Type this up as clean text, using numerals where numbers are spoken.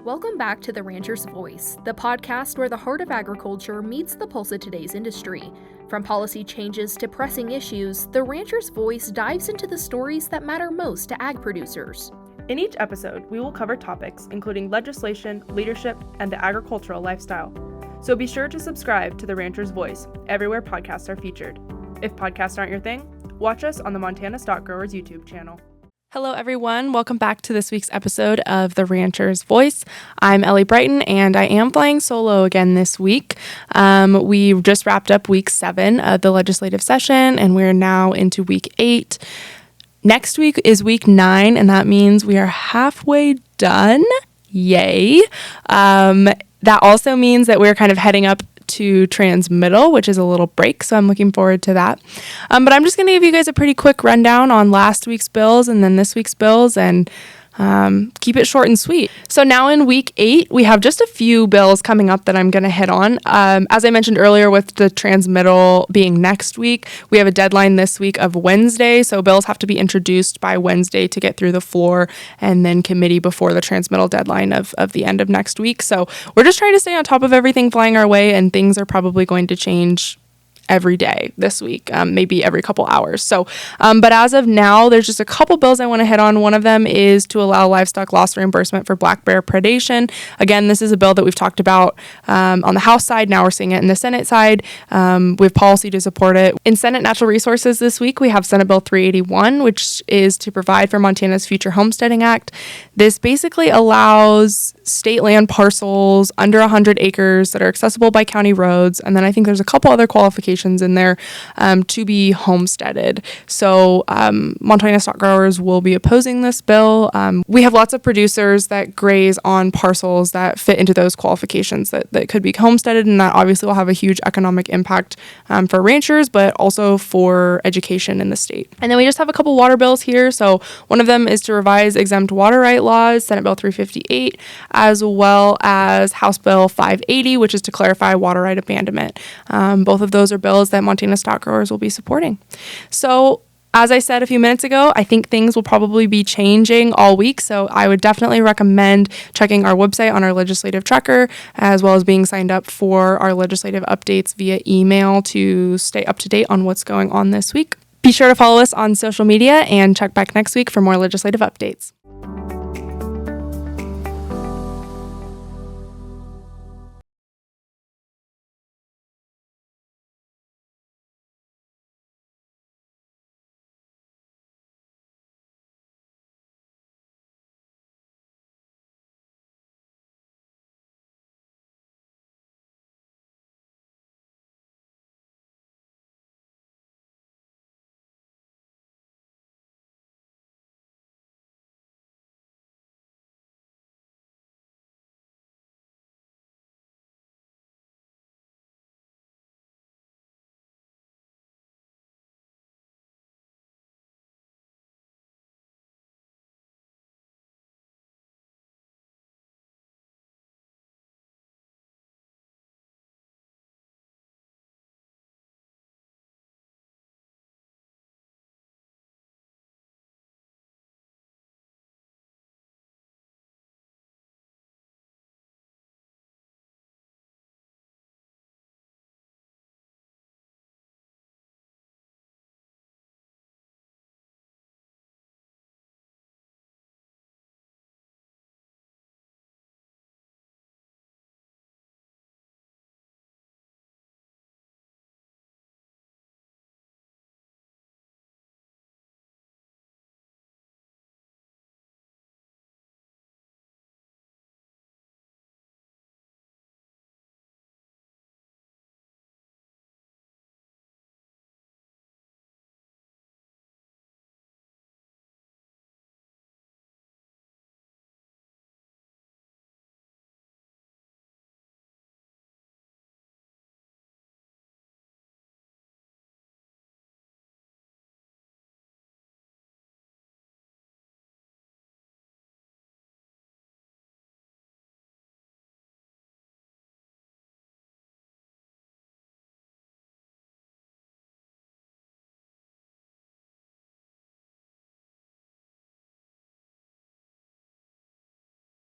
Welcome back to The Rancher's Voice, the podcast where the heart of agriculture meets the pulse of today's industry. From policy changes to pressing issues, The Rancher's Voice dives into the stories that matter most to ag producers. In each episode, we will cover topics including legislation, leadership, and the agricultural lifestyle. So be sure to subscribe to The Rancher's Voice everywhere podcasts are featured. If podcasts aren't your thing, watch us on the Montana Stock Growers YouTube channel. Hello, everyone. Welcome back to this week's episode of The Rancher's Voice. I'm Ellie Brighton, and I am flying solo again this week. We just wrapped up week 7 of the legislative session, and we're now into week 8. Next week is week 9, and that means we are halfway done. Yay. That also means that we're kind of heading up to transmittal, which is a little break, so I'm looking forward to that. But I'm just going to give you guys a pretty quick rundown on last week's bills and then this week's bills, and keep it short and sweet. So now in week 8, we have just a few bills coming up that I'm going to hit on. As I mentioned earlier, with the transmittal being next week, we have a deadline this week of Wednesday. So bills have to be introduced by Wednesday to get through the floor and then committee before the transmittal deadline of the end of next week. So we're just trying to stay on top of everything flying our way, and things are probably going to change every day this week, maybe every couple hours. So, but as of now, there's just a couple bills I want to hit on. One of them is to allow livestock loss reimbursement for black bear predation. Again, this is a bill that we've talked about on the House side. Now we're seeing it in the Senate side. We have policy to support it. In Senate Natural Resources this week, we have Senate Bill 381, which is to provide for Montana's Future Homesteading Act. This basically allows state land parcels under 100 acres that are accessible by county roads. And then I think there's a couple other qualifications in there to be homesteaded. So Montana stock growers will be opposing this bill. We have lots of producers that graze on parcels that fit into those qualifications that could be homesteaded, and that obviously will have a huge economic impact for ranchers, but also for education in the state. And then we just have a couple water bills here. So one of them is to revise exempt water right laws, Senate Bill 358, as well as House Bill 580, which is to clarify water right abandonment. Both of those are bills that Montana stock growers will be supporting. So as I said a few minutes ago, I think things will probably be changing all week. So I would definitely recommend checking our website on our legislative tracker, as well as being signed up for our legislative updates via email to stay up to date on what's going on this week. Be sure to follow us on social media and check back next week for more legislative updates.